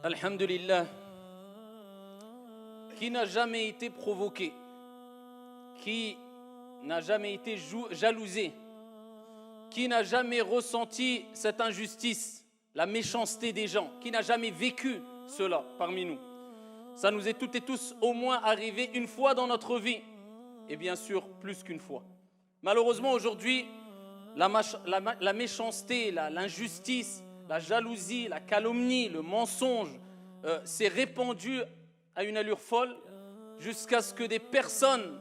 Alhamdulillah, qui n'a jamais été provoqué, qui n'a jamais été jalousé, qui n'a jamais ressenti cette injustice, la méchanceté des gens, qui n'a jamais vécu cela parmi nous. Ça nous est toutes et tous au moins arrivé une fois dans notre vie, et bien sûr plus qu'une fois. Malheureusement aujourd'hui, la méchanceté, l'injustice, la jalousie, la calomnie, le mensonge s'est répandu à une allure folle jusqu'à ce que des personnes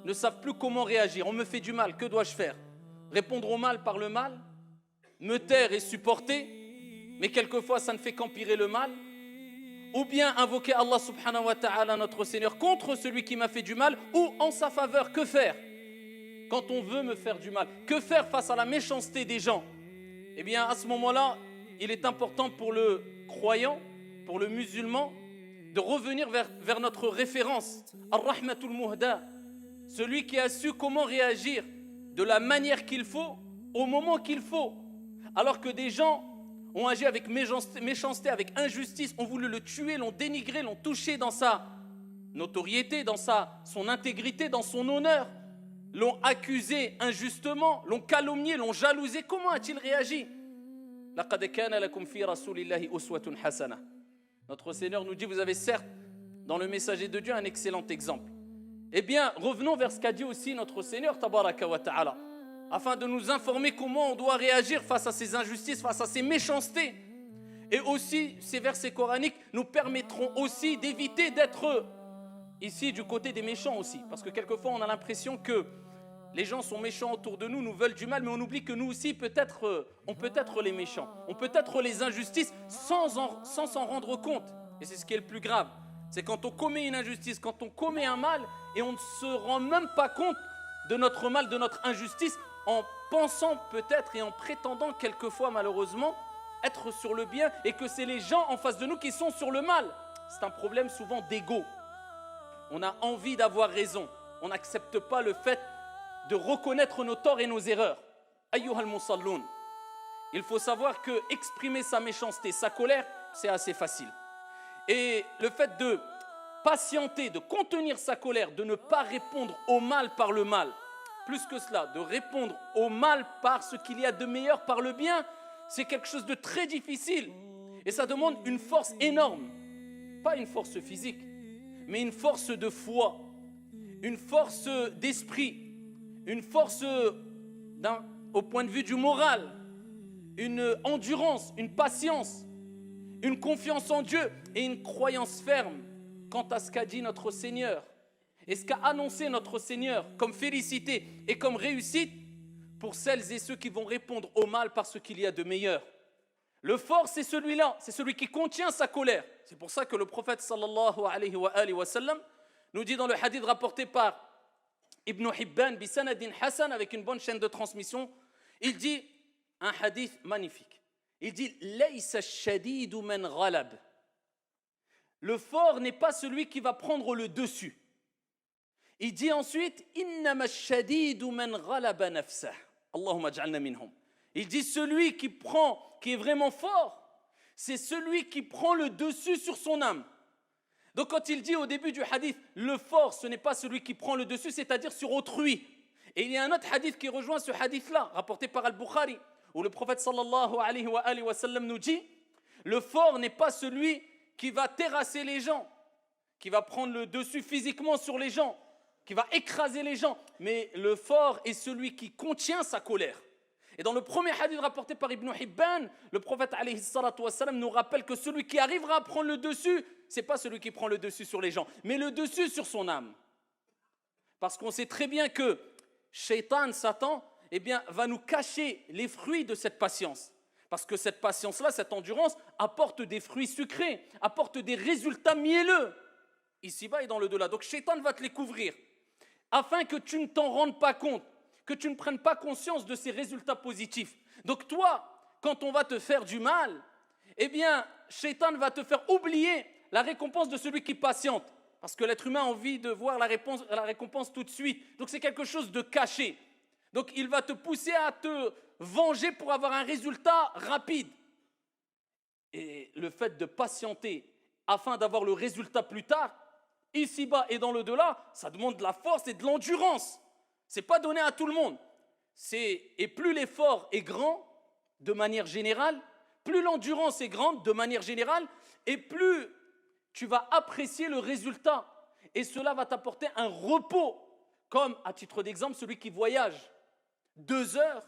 ne savent plus comment réagir. On me fait du mal, que dois-je faire? Répondre au mal par le mal? Me taire et supporter? Mais quelquefois ça ne fait qu'empirer le mal. Ou bien invoquer Allah subhanahu wa ta'ala, notre Seigneur, contre celui qui m'a fait du mal, ou en sa faveur. Que faire quand on veut me faire du mal? Que faire face à la méchanceté des gens? Eh bien, à ce moment-là, il est important pour le croyant, pour le musulman, de revenir vers notre référence, Ar-Rahmatul Muhda, celui qui a su comment réagir de la manière qu'il faut, au moment qu'il faut. Alors que des gens ont agi avec méchanceté, avec injustice, ont voulu le tuer, l'ont dénigré, l'ont touché dans sa notoriété, dans son intégrité, dans son honneur, l'ont accusé injustement, l'ont calomnié, l'ont jalousé. Comment a-t-il réagi? لَقَدْ كَانَ لَكُمْ فِي رَسُولِ اللَّهِ أُسْوَةٌ حَسَنَةٌ. Notre Seigneur nous dit, vous avez certes dans le messager de Dieu un excellent exemple. Eh bien, revenons vers ce qu'a dit aussi notre Seigneur Tabaraka wa Ta'ala, afin de nous informer comment on doit réagir face à ces injustices, face à ces méchancetés. Et aussi, ces versets coraniques nous permettront aussi d'éviter d'être ici du côté des méchants aussi. Parce que quelquefois, on a l'impression que les gens sont méchants autour de nous, nous veulent du mal, mais on oublie que nous aussi, on peut être les méchants. On peut être les injustices sans s'en rendre compte. Et c'est ce qui est le plus grave. C'est quand on commet une injustice, quand on commet un mal, et on ne se rend même pas compte de notre mal, de notre injustice, en pensant peut-être et en prétendant quelquefois malheureusement être sur le bien, et que c'est les gens en face de nous qui sont sur le mal. C'est un problème souvent d'ego. On a envie d'avoir raison. On n'accepte pas le fait de reconnaître nos torts et nos erreurs. Ayyuhal musalloun. Il faut savoir que exprimer sa méchanceté, sa colère, c'est assez facile. Et le fait de patienter, de contenir sa colère, de ne pas répondre au mal par le mal, plus que cela, de répondre au mal par ce qu'il y a de meilleur, par le bien, c'est quelque chose de très difficile. Et ça demande une force énorme. Pas une force physique, mais une force de foi, une force d'esprit, une force au point de vue du moral, une endurance, une patience, une confiance en Dieu et une croyance ferme quant à ce qu'a dit notre Seigneur et ce qu'a annoncé notre Seigneur comme félicité et comme réussite pour celles et ceux qui vont répondre au mal par ce qu'il y a de meilleur. Le fort, c'est celui-là, c'est celui qui contient sa colère. C'est pour ça que le prophète sallallahu alayhi wa sallam nous dit dans le hadith rapporté par Ibn Hibban bisanadin Hassan, avec une bonne chaîne de transmission, il dit un hadith magnifique. Il dit Laysa ash-shadidu man ghalab. Le fort n'est pas celui qui va prendre le dessus. Il dit ensuite Innama ash-shadidu man ghalaba nafsah. Allahumma ij'alna minhum. Il dit celui qui est vraiment fort, c'est celui qui prend le dessus sur son âme. Donc quand il dit au début du hadith, le fort, ce n'est pas celui qui prend le dessus, c'est-à-dire sur autrui. Et il y a un autre hadith qui rejoint ce hadith-là, rapporté par Al-Bukhari, où le prophète sallallahu alayhi wa sallam nous dit, le fort n'est pas celui qui va terrasser les gens, qui va prendre le dessus physiquement sur les gens, qui va écraser les gens, mais le fort est celui qui contient sa colère. Et dans le premier hadith rapporté par Ibn Hibban, le prophète alayhi salatu wa sallam nous rappelle que celui qui arrivera à prendre le dessus, c'est pas celui qui prend le dessus sur les gens, mais le dessus sur son âme. Parce qu'on sait très bien que Shaitan, Satan, eh bien, va nous cacher les fruits de cette patience. Parce que cette patience-là, cette endurance, apporte des fruits sucrés, apporte des résultats mielleux, ici-bas et dans le delà. Donc Shaitan va te les couvrir, afin que tu ne t'en rendes pas compte, que tu ne prennes pas conscience de ces résultats positifs. Donc toi, quand on va te faire du mal, eh bien, Shaitan va te faire oublier la récompense de celui qui patiente. Parce que l'être humain a envie de voir la récompense tout de suite. Donc c'est quelque chose de caché. Donc il va te pousser à te venger pour avoir un résultat rapide. Et le fait de patienter afin d'avoir le résultat plus tard, ici-bas et dans l'au-delà, ça demande de la force et de l'endurance. Ce n'est pas donné à tout le monde. Et plus l'effort est grand, de manière générale, plus l'endurance est grande, de manière générale, et plus tu vas apprécier le résultat. Et cela va t'apporter un repos. Comme, à titre d'exemple, celui qui voyage 2 heures,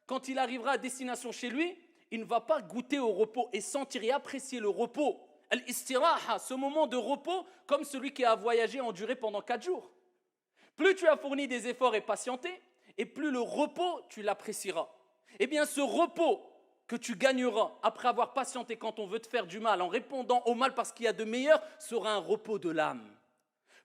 quand il arrivera à destination chez lui, il ne va pas goûter au repos et sentir et apprécier le repos. Al-istiraha, ce moment de repos, comme celui qui a voyagé en durée pendant 4 jours. Plus tu as fourni des efforts et patienté, et plus le repos, tu l'apprécieras. Eh bien, ce repos que tu gagneras après avoir patienté quand on veut te faire du mal, en répondant au mal parce qu'il y a de meilleur, sera un repos de l'âme.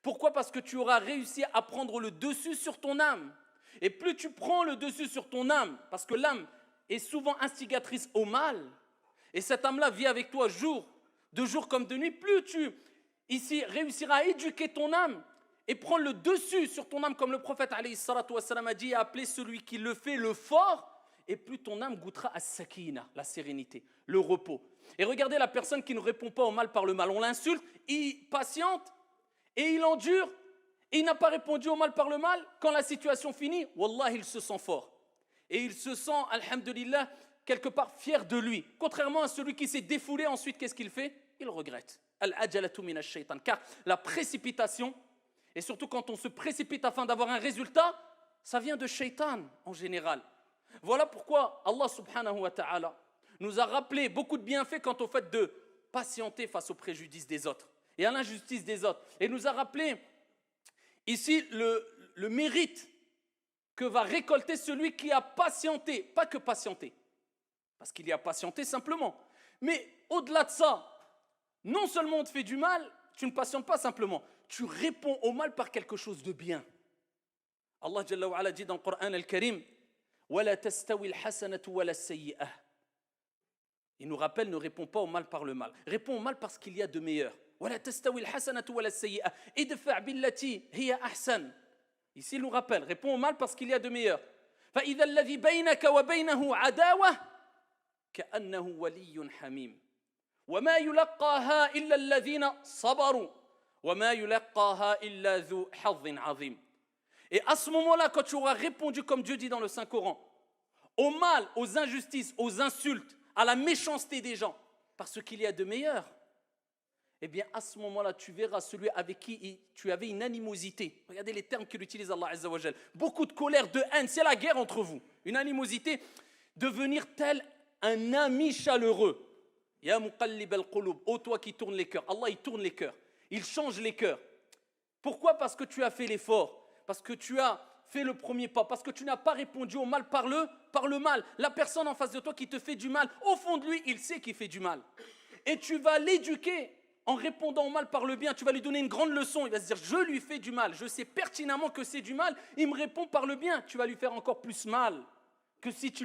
Pourquoi ? Parce que tu auras réussi à prendre le dessus sur ton âme. Et plus tu prends le dessus sur ton âme, parce que l'âme est souvent instigatrice au mal, et cette âme-là vit avec toi de jour comme de nuit, plus tu ici réussiras à éduquer ton âme et prendre le dessus sur ton âme, comme le prophète alayhi salatu wassalam a dit et a appelé celui qui le fait le fort, et plus ton âme goûtera à sakina, la sérénité, le repos. Et regardez la personne qui ne répond pas au mal par le mal. On l'insulte, il patiente et il endure et il n'a pas répondu au mal par le mal. Quand la situation finit, wallah, il se sent fort. Et il se sent, alhamdulillah, quelque part fier de lui. Contrairement à celui qui s'est défoulé, ensuite, qu'est-ce qu'il fait ? Il regrette. Al-ajalatu minash shaitan. Car la précipitation, et surtout quand on se précipite afin d'avoir un résultat, ça vient de shaitan en général. Voilà pourquoi Allah subhanahu wa ta'ala nous a rappelé beaucoup de bienfaits quant au fait de patienter face aux préjudices des autres et à l'injustice des autres. Et nous a rappelé ici le mérite que va récolter celui qui a patienté, pas que patienté, parce qu'il y a patienté simplement, mais au-delà de ça, non seulement on te fait du mal, tu ne patientes pas simplement, tu réponds au mal par quelque chose de bien. Allah Jalla wa Ala dit dans le Coran al-Karim, وَلَا تَسْتَوِي الْحَسَنَةُ وَلَا السَّيِّئَةُ. Il nous rappelle, ne réponds pas au mal par le mal. Réponds au mal parce qu'il y a de meilleur. وَلَا تَسْتَوِي الْحَسَنَةُ وَلَا السَّيِّئَةُ. إِدْفَعْ بِالَّتِي هِيَ أَحْسَنُ. Ici, il nous rappelle, réponds au mal parce qu'il y a de meilleur. فَإِذَا الَّذِي بَيْنَكَ وَبَيْنَهُ عَدَاوَةٌ كَأَنَّهُ وَلِيٌّ حَمِيمٌ. وَمَا يُلَقَّاهَا إِلَّا الَّذِينَ صَبَرُوا وَمَا يُلَقَّاهَا إِلَّا ذُو حَظٍّ عَظِيمٍ. Et à ce moment-là, quand tu auras répondu, comme Dieu dit dans le Saint-Coran, au mal, aux injustices, aux insultes, à la méchanceté des gens, parce qu'il y a de meilleurs, eh bien à ce moment-là, tu verras celui avec qui tu avais une animosité. Regardez les termes qu'il utilise Allah Azza wa Jal. Beaucoup de colère, de haine, c'est la guerre entre vous. Une animosité, devenir tel un ami chaleureux. Ya muqallib al-qulub, ô toi qui tourne les cœurs. Allah, il tourne les cœurs. Il change les cœurs. Pourquoi ? Parce que tu as fait l'effort. Parce que tu as fait le premier pas, parce que tu n'as pas répondu au mal par le mal. La personne en face de toi qui te fait du mal, au fond de lui, il sait qu'il fait du mal. Et tu vas l'éduquer en répondant au mal par le bien. Tu vas lui donner une grande leçon. Il va se dire, je lui fais du mal. Je sais pertinemment que c'est du mal. Il me répond par le bien. Tu vas lui faire encore plus mal que si tu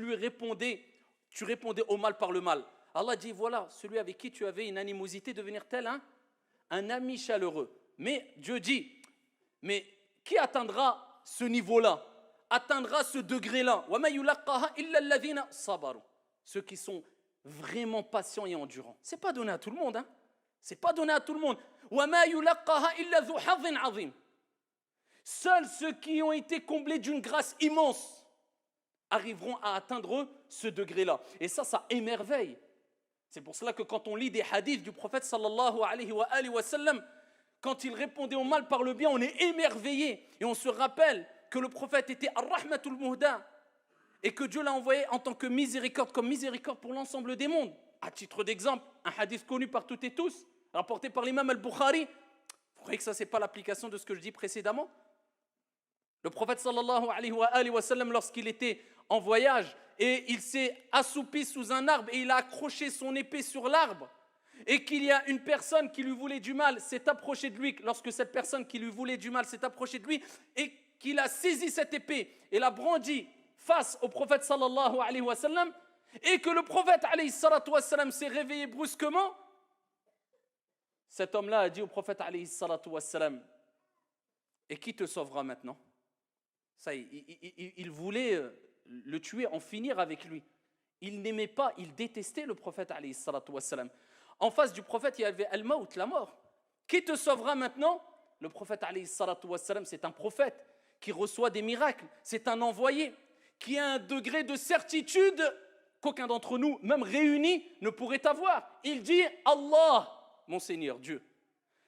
répondais au mal par le mal. Allah dit, voilà, celui avec qui tu avais une animosité, devenir tel un ami chaleureux. Mais Dieu dit, mais qui atteindra ce niveau-là, atteindra ce degré-là? Ceux qui sont vraiment patients et endurants. Ce n'est pas donné à tout le monde. Ce n'est pas donné à tout le monde. Seuls ceux qui ont été comblés d'une grâce immense arriveront à atteindre ce degré-là. Et ça émerveille. C'est pour cela que quand on lit des hadiths du prophète sallallahu alayhi wa sallam, quand il répondait au mal par le bien, on est émerveillé. Et on se rappelle que le prophète était ar-rahmatul muhda et que Dieu l'a envoyé en tant que miséricorde, comme miséricorde pour l'ensemble des mondes. À titre d'exemple, un hadith connu par toutes et tous, rapporté par l'imam al-Bukhari. Vous croyez que ça, ce n'est pas l'application de ce que je dis précédemment? Le prophète sallallahu alayhi wa sallam, lorsqu'il était en voyage et il s'est assoupi sous un arbre et il a accroché son épée sur l'arbre, et qu'il y a une personne qui lui voulait du mal, s'est approchée de lui, lorsque cette personne qui lui voulait du mal s'est approchée de lui, et qu'il a saisi cette épée et l'a brandie face au prophète sallallahu alayhi wa sallam, et que le prophète alayhi salatu wa sallam s'est réveillé brusquement, cet homme-là a dit au prophète alayhi salatu wa sallam, et qui te sauvera maintenant? Ça, il voulait le tuer, en finir avec lui. Il n'aimait pas, il détestait le prophète alayhi salatu wa sallam. En face du prophète, il y avait Al-Maut, la mort. Qui te sauvera maintenant? Le prophète, alayhi salatu wassalam, c'est un prophète qui reçoit des miracles. C'est un envoyé qui a un degré de certitude qu'aucun d'entre nous, même réunis, ne pourrait avoir. Il dit Allah, mon Seigneur, Dieu.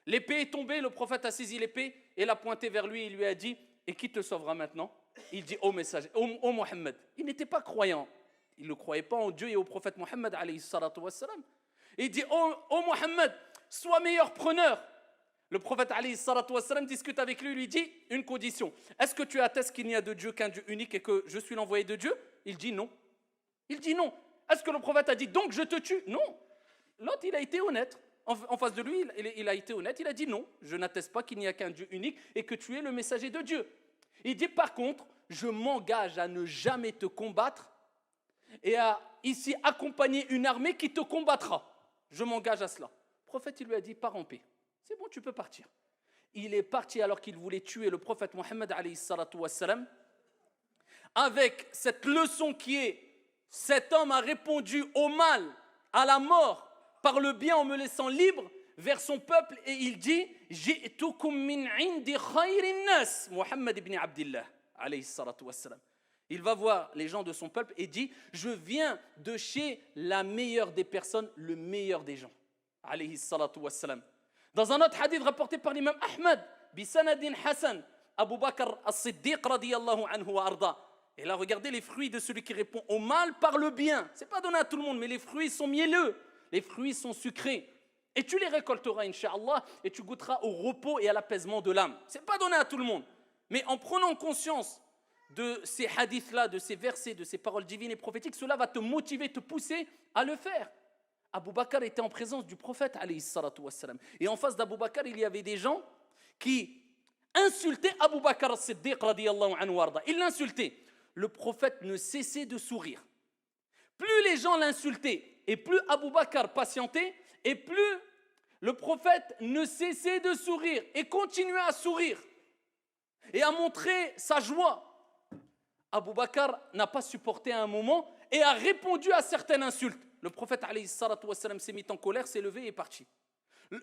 L'épée est tombée, le prophète a saisi l'épée et l'a pointée vers lui et lui a dit, et qui te sauvera maintenant? Il dit, ô messager, ô Mohammed. Il n'était pas croyant. Il ne croyait pas en Dieu et au prophète Mohammed, alayhi salatu wassalam. Il dit, ô Mohammed, sois meilleur preneur. Le prophète alayhi salatu wassalam discute avec lui, lui dit une condition. Est-ce que tu attestes qu'il n'y a de Dieu qu'un Dieu unique et que je suis l'envoyé de Dieu? Il dit non. Il dit non. Est-ce que le prophète a dit donc je te tue? Non. L'autre, il a été honnête. En face de lui, il a été honnête. Il a dit non, je n'atteste pas qu'il n'y a qu'un Dieu unique et que tu es le messager de Dieu. Il dit par contre, je m'engage à ne jamais te combattre et à ici accompagner une armée qui te combattra. Je m'engage à cela. Le prophète, il lui a dit pars en paix. C'est bon, tu peux partir. Il est parti alors qu'il voulait tuer le prophète Mohammed alayhi salatu wassalam, avec cette leçon qui est cet homme a répondu au mal, à la mort, par le bien en me laissant libre vers son peuple et il dit Ji'tukum min indi khayrin nas, Muhammad ibn Abdillah alayhi salatu wassalam. Il va voir les gens de son peuple et dit je viens de chez la meilleure des personnes, le meilleur des gens alayhi salatu wassalam. Dans un autre hadith rapporté par l'imam Ahmad bisanadin Hassan, Abu Bakr as-Siddiq radiyallahu anhu wa arda. Et là regardez les fruits de celui qui répond au mal par le bien. C'est pas donné à tout le monde mais les fruits sont mielleux. Les fruits sont sucrés. Et tu les récolteras, Inch'Allah, et tu goûteras au repos et à l'apaisement de l'âme. Ce n'est pas donné à tout le monde. Mais en prenant conscience de ces hadiths-là, de ces versets, de ces paroles divines et prophétiques, cela va te motiver, te pousser à le faire. Abu Bakr était en présence du prophète, alayhi salatu wassalam. Et en face d'Abu Bakr, il y avait des gens qui insultaient Abu Bakr as-Siddiq, radiyallahu anhu warda. Ils l'insultaient. Le prophète ne cessait de sourire. Plus les gens l'insultaient, et plus Abu Bakr patientait, et plus le prophète ne cessait de sourire et continuait à sourire et à montrer sa joie. Abu Bakr n'a pas supporté à un moment et a répondu à certaines insultes. Le prophète alayhi salatu wassalam s'est mis en colère, s'est levé et est parti.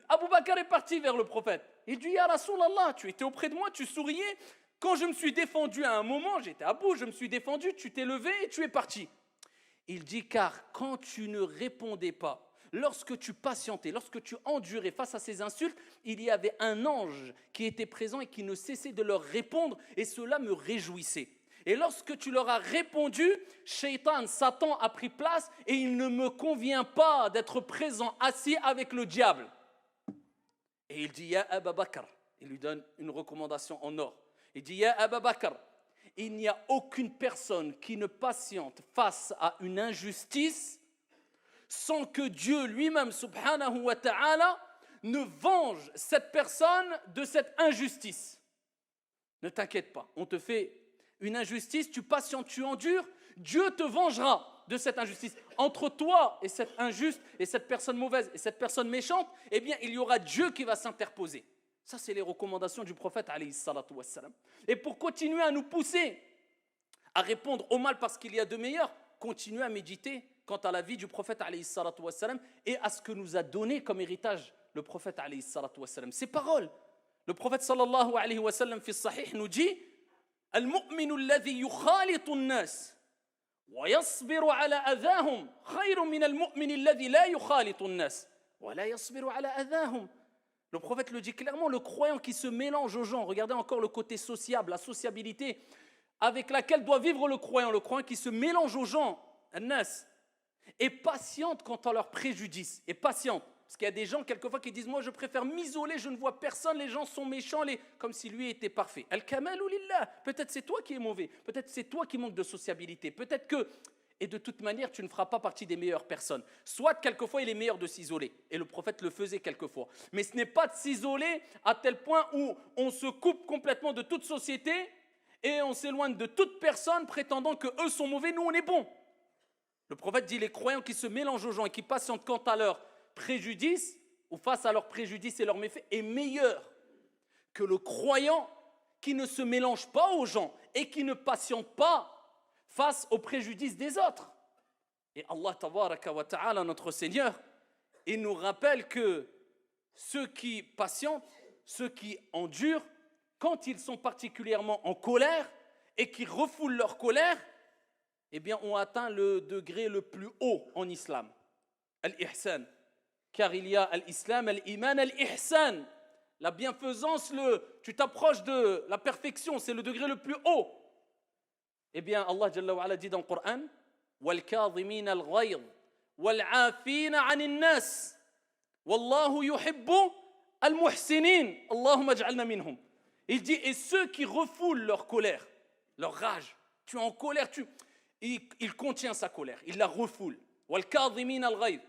Abu Bakr est parti vers le prophète. Il dit Ya Rasulallah, tu étais auprès de moi, tu souriais. Quand je me suis défendu à un moment, j'étais à bout, je me suis défendu, tu t'es levé et tu es parti. Il dit car quand tu ne répondais pas, lorsque tu patientais, lorsque tu endurais face à ces insultes, il y avait un ange qui était présent et qui ne cessait de leur répondre et cela me réjouissait. Et lorsque tu leur as répondu, Shaitan, Satan a pris place et il ne me convient pas d'être présent assis avec le diable. Et il dit Ya Aba Bakr, il lui donne une recommandation en or. Il dit Ya Aba Bakr, il n'y a aucune personne qui ne patiente face à une injustice sans que Dieu lui-même, subhanahu wa ta'ala, ne venge cette personne de cette injustice. Ne t'inquiète pas, on te fait une injustice, tu patientes, tu endures, Dieu te vengera de cette injustice. Entre toi et cette injuste, et cette personne mauvaise, et cette personne méchante, eh bien, il y aura Dieu qui va s'interposer. Ça, c'est les recommandations du prophète, alayhi salatu wassalam. Et pour continuer à nous pousser à répondre au mal parce qu'il y a de meilleurs, continuez à méditer quant à la vie du prophète, alayhi salatu wassalam, et à ce que nous a donné comme héritage le prophète, alayhi salatu wassalam. Ces paroles, le prophète, sallallahu alayhi wa sallam, fi sahih, nous dit Al-mu'minu alladhi yukhalitu an-nas wa yasbiru ala adhahum khayrun min al-mu'mini alladhi la yukhalitu an-nas wa la yasbiru ala adhahum. Le prophète le dit clairement, le croyant qui se mélange aux gens, regardez encore le côté sociable, la sociabilité avec laquelle doit vivre le croyant qui se mélange aux gens, an-nas, est patiente quant à leurs préjudices, est patiente. Parce qu'il y a des gens quelquefois qui disent, moi je préfère m'isoler, je ne vois personne, les gens sont méchants, comme si lui était parfait. Al-kamalu lillah, peut-être c'est toi qui es mauvais, peut-être c'est toi qui manques de sociabilité, peut-être que... Et de toute manière, tu ne feras pas partie des meilleures personnes. Soit quelquefois, il est meilleur de s'isoler. Et le prophète le faisait quelquefois. Mais ce n'est pas de s'isoler à tel point où on se coupe complètement de toute société et on s'éloigne de toute personne prétendant qu'eux sont mauvais, nous on est bons. Le prophète dit les croyants qui se mélangent aux gens et qui patientent quant à leurs préjudices ou face à leurs préjudices et leurs méfaits est meilleur que le croyant qui ne se mélange pas aux gens et qui ne patiente pas face aux préjudices des autres. Et Allah tabaraka wa ta'ala, notre Seigneur, il nous rappelle que ceux qui patientent, ceux qui endurent, quand ils sont particulièrement en colère et qui refoulent leur colère, eh bien, ont atteint le degré le plus haut en islam. Al-ihsan. Car il y a al-islam, al-iman, al-ihsan. La bienfaisance, tu t'approches de la perfection, c'est le degré le plus haut. Eh bien, Allah Jalla wa Ala dit dans le Coran, وَالْكَاظِمِينَ الْغَيْظِ وَالْعَافِينَ عَنِ النَّاسِ وَاللَّهُ يُحِبُّ الْمُحْسِنِينَ اللهم اجعلنا منهم. Il dit, et ceux qui refoulent leur colère, leur rage, tu es en colère, il contient sa colère, il la refoule. وَالْكَاظِمِينَ الْغَيْظِ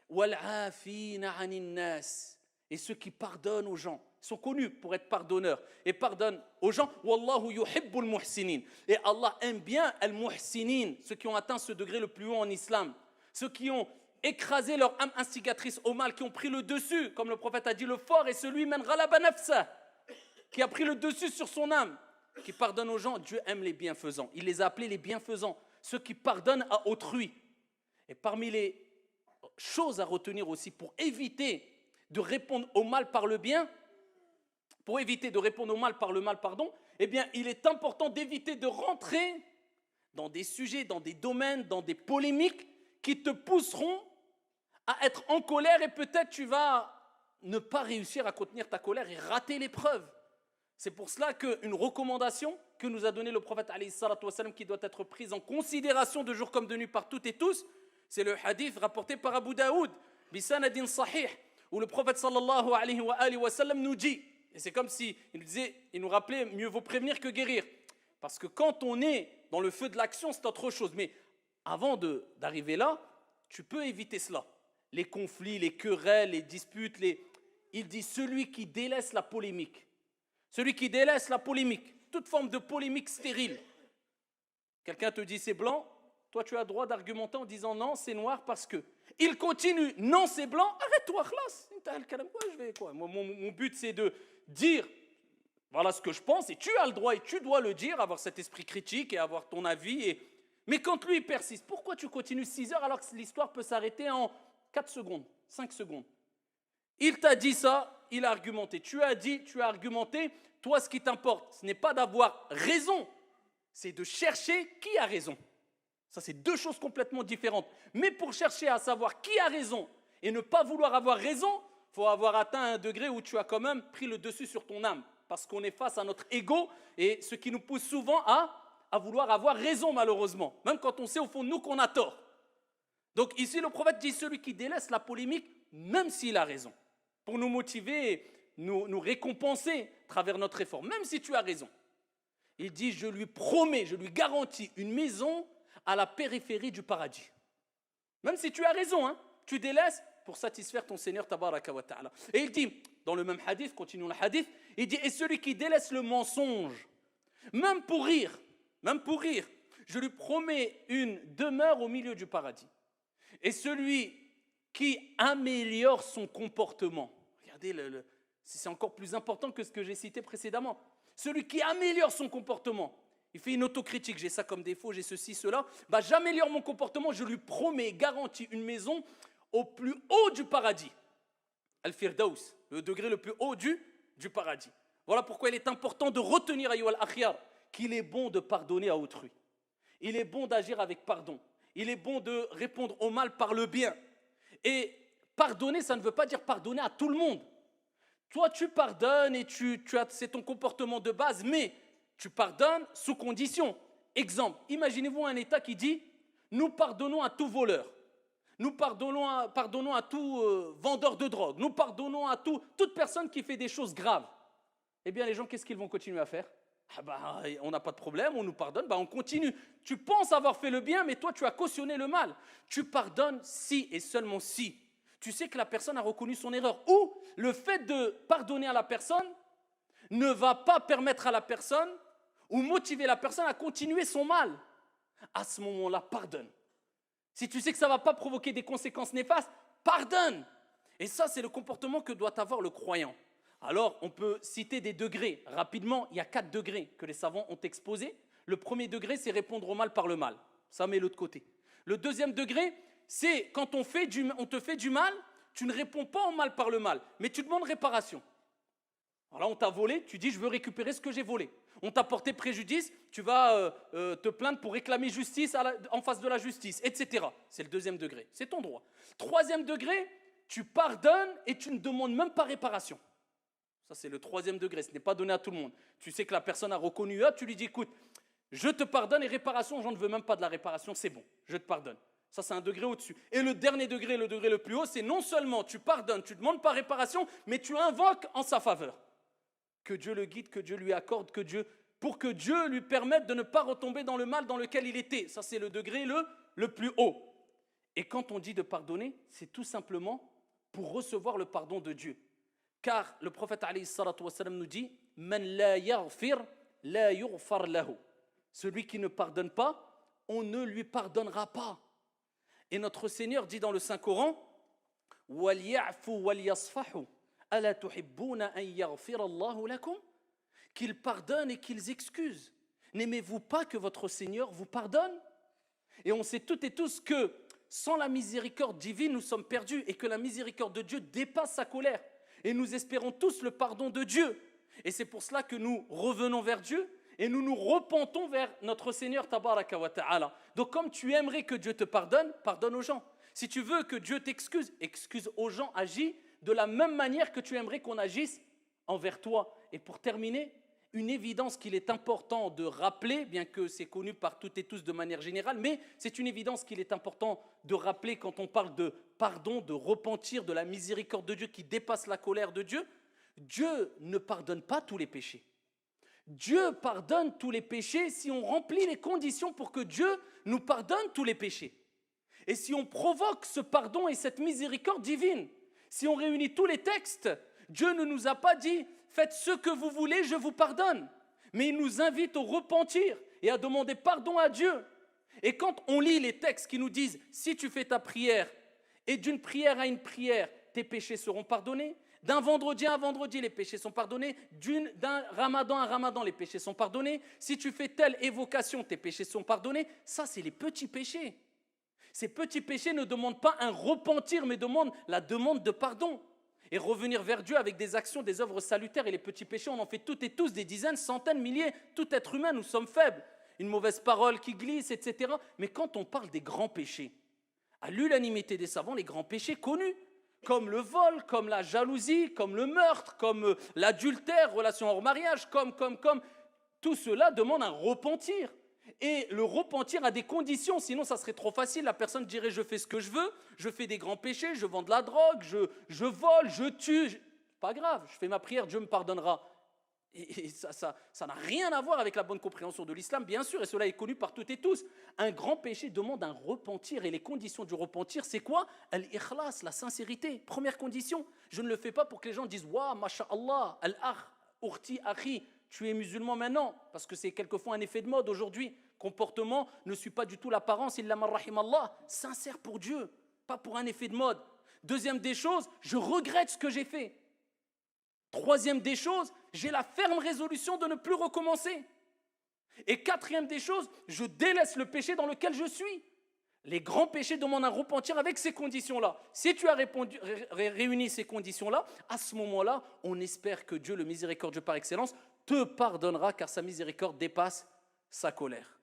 وَالْعَافِينَ عَنِ النَّاسِ. Et ceux qui pardonnent aux gens, sont connus pour être pardonneurs et pardonnent aux gens. Wallahu yuhibbul muhsinin. Et Allah aime bien al-muhsinin, ceux qui ont atteint ce degré le plus haut en islam, ceux qui ont écrasé leur âme instigatrice au mal, qui ont pris le dessus, comme le prophète a dit, le fort est celui man ghalaba nafsa, qui a pris le dessus sur son âme, qui pardonne aux gens. Dieu aime les bienfaisants. Il les a appelés les bienfaisants, ceux qui pardonnent à autrui. Et parmi les choses à retenir aussi pour éviter de répondre au mal par le bien, pour éviter de répondre au mal par le mal, pardon, eh bien, il est important d'éviter de rentrer dans des sujets, dans des domaines, dans des polémiques qui te pousseront à être en colère et peut-être tu vas ne pas réussir à contenir ta colère et rater l'épreuve. C'est pour cela qu'une recommandation que nous a donnée le prophète alayhi salatu wassalam, qui doit être prise en considération de jour comme de nuit par toutes et tous, c'est le hadith rapporté par Abu Daoud, bisanadin sahih, où le prophète sallallahu alayhi wa sallam nous dit, et c'est comme si il nous rappelait, mieux vaut prévenir que guérir. Parce que quand on est dans le feu de l'action, c'est autre chose. Mais avant d'arriver là, tu peux éviter cela. Les conflits, les querelles, les disputes, il dit celui qui délaisse la polémique. Celui qui délaisse la polémique, toute forme de polémique stérile. Quelqu'un te dit c'est blanc, toi tu as le droit d'argumenter en disant non, c'est noir parce que. Il continue, non c'est blanc, arrête-toi, khlas. Mon but c'est de dire voilà ce que je pense et tu as le droit et tu dois le dire, avoir cet esprit critique et avoir ton avis. Mais quand lui il persiste, pourquoi tu continues 6 heures alors que l'histoire peut s'arrêter en 4 secondes, 5 secondes? Il t'a dit ça, il a argumenté. Tu as dit, tu as argumenté. Toi, ce qui t'importe, ce n'est pas d'avoir raison, c'est de chercher qui a raison. Ça, c'est deux choses complètement différentes. Mais pour chercher à savoir qui a raison et ne pas vouloir avoir raison, il faut avoir atteint un degré où tu as quand même pris le dessus sur ton âme. Parce qu'on est face à notre ego et ce qui nous pousse souvent à vouloir avoir raison, malheureusement. Même quand on sait au fond de nous qu'on a tort. Donc ici, le prophète dit celui qui délaisse la polémique, même s'il a raison, pour nous motiver, nous récompenser à travers notre effort, même si tu as raison. Il dit, je lui promets, je lui garantis une maison à la périphérie du paradis. Même si tu as raison, hein, tu délaisses pour satisfaire ton Seigneur tabaraka wa ta'ala. Et il dit, dans le même hadith, continuons le hadith, il dit, et celui qui délaisse le mensonge, même pour rire, je lui promets une demeure au milieu du paradis. Et celui qui améliore son comportement, regardez, c'est encore plus important que ce que j'ai cité précédemment, celui qui améliore son comportement, il fait une autocritique, j'ai ça comme défaut, j'ai ceci, cela, j'améliore mon comportement, je lui promets, garantis une maison au plus haut du paradis. Al-Firdaus, le degré le plus haut du paradis. Voilà pourquoi il est important de retenir, ayyuhal akhyar, qu'il est bon de pardonner à autrui. Il est bon d'agir avec pardon. Il est bon de répondre au mal par le bien. Et pardonner, ça ne veut pas dire pardonner à tout le monde. Toi, tu pardonnes et c'est ton comportement de base, mais tu pardonnes sous condition. Exemple, imaginez-vous un État qui dit « Nous pardonnons à tout voleur, nous pardonnons à tout vendeur de drogue, nous pardonnons à toute personne qui fait des choses graves. » Eh bien, les gens, qu'est-ce qu'ils vont continuer à faire? On n'a pas de problème, on nous pardonne, on continue. Tu penses avoir fait le bien, mais toi, tu as cautionné le mal. Tu pardonnes si et seulement si tu sais que la personne a reconnu son erreur. Ou le fait de pardonner à la personne ne va pas permettre à la personne ou motiver la personne à continuer son mal. À ce moment-là, pardonne. Si tu sais que ça ne va pas provoquer des conséquences néfastes, pardonne. Et ça, c'est le comportement que doit avoir le croyant. Alors, on peut citer des degrés. Rapidement, il y a 4 degrés que les savants ont exposés. Le premier degré, c'est répondre au mal par le mal. Ça met l'autre côté. Le deuxième degré, c'est quand on te fait du mal, tu ne réponds pas au mal par le mal, mais tu demandes réparation. Alors là, on t'a volé, tu dis je veux récupérer ce que j'ai volé. On t'a porté préjudice, tu vas te plaindre pour réclamer justice en face de la justice, etc. C'est le deuxième degré, c'est ton droit. Troisième degré, tu pardonnes et tu ne demandes même pas réparation. Ça, c'est le troisième degré, ce n'est pas donné à tout le monde. Tu sais que la personne a reconnu, tu lui dis écoute, je te pardonne et réparation, j'en ne veux même pas de la réparation, c'est bon, je te pardonne. Ça, c'est un degré au-dessus. Et le dernier degré, le degré le plus haut, c'est non seulement tu pardonnes, tu ne demandes pas réparation, mais tu invoques en sa faveur. Que Dieu le guide, que Dieu lui accorde, pour que Dieu lui permette de ne pas retomber dans le mal dans lequel il était. Ça, c'est le degré le plus haut. Et quand on dit de pardonner, c'est tout simplement pour recevoir le pardon de Dieu. Car le prophète alayhi salatu wassalam nous dit « Man la yaghfir, la yughfar lahu » Celui qui ne pardonne pas, on ne lui pardonnera pas. Et notre Seigneur dit dans le Saint-Coran « Wal ya'fu wal yasfahu » qu'ils pardonnent et qu'ils excusent. N'aimez-vous pas que votre Seigneur vous pardonne? Et on sait toutes et tous que sans la miséricorde divine, nous sommes perdus et que la miséricorde de Dieu dépasse sa colère. Et nous espérons tous le pardon de Dieu. Et c'est pour cela que nous revenons vers Dieu et nous nous repentons vers notre Seigneur Tabaraka wa Ta'ala. Donc comme tu aimerais que Dieu te pardonne, pardonne aux gens. Si tu veux que Dieu t'excuse, excuse aux gens, agis de la même manière que tu aimerais qu'on agisse envers toi. Et pour terminer, une évidence qu'il est important de rappeler, bien que c'est connu par toutes et tous de manière générale, mais c'est une évidence qu'il est important de rappeler quand on parle de pardon, de repentir, de la miséricorde de Dieu qui dépasse la colère de Dieu. Dieu ne pardonne pas tous les péchés. Dieu pardonne tous les péchés si on remplit les conditions pour que Dieu nous pardonne tous les péchés. Et si on provoque ce pardon et cette miséricorde divine, si on réunit tous les textes, Dieu ne nous a pas dit « faites ce que vous voulez, je vous pardonne ». Mais il nous invite au repentir et à demander pardon à Dieu. Et quand on lit les textes qui nous disent « si tu fais ta prière et d'une prière à une prière, tes péchés seront pardonnés », d'un vendredi à un vendredi, les péchés sont pardonnés, d'un ramadan à un ramadan, les péchés sont pardonnés, si tu fais telle évocation, tes péchés sont pardonnés, ça c'est les petits péchés. Ces petits péchés ne demandent pas un repentir, mais demandent la demande de pardon. Et revenir vers Dieu avec des actions, des œuvres salutaires. Et les petits péchés, on en fait toutes et tous, des dizaines, centaines, milliers. Tout être humain, nous sommes faibles. Une mauvaise parole qui glisse, etc. Mais quand on parle des grands péchés, à l'unanimité des savants, les grands péchés connus, comme le vol, comme la jalousie, comme le meurtre, comme l'adultère, relation hors mariage, comme, tout cela demande un repentir. Et le repentir a des conditions, sinon ça serait trop facile. La personne dirait je fais ce que je veux, je fais des grands péchés, je vends de la drogue, je vole, je tue. Pas grave, je fais ma prière, Dieu me pardonnera. Et ça n'a rien à voir avec la bonne compréhension de l'islam, bien sûr, et cela est connu par toutes et tous. Un grand péché demande un repentir, et les conditions du repentir, c'est quoi? Al-ikhlas, la sincérité, première condition. Je ne le fais pas pour que les gens disent « Waouh, masha'Allah, al-akh, urti, akhi ». Tu es musulman maintenant, parce que c'est quelquefois un effet de mode aujourd'hui. Comportement ne suit pas du tout l'apparence, illa man rahimallah. Sincère pour Dieu, pas pour un effet de mode. Deuxième des choses, je regrette ce que j'ai fait. Troisième des choses, j'ai la ferme résolution de ne plus recommencer. Et quatrième des choses, je délaisse le péché dans lequel je suis. Les grands péchés demandent un repentir avec ces conditions-là. Si tu as réuni ces conditions-là, à ce moment-là, on espère que Dieu, le miséricordieux par excellence, te pardonnera car sa miséricorde dépasse sa colère.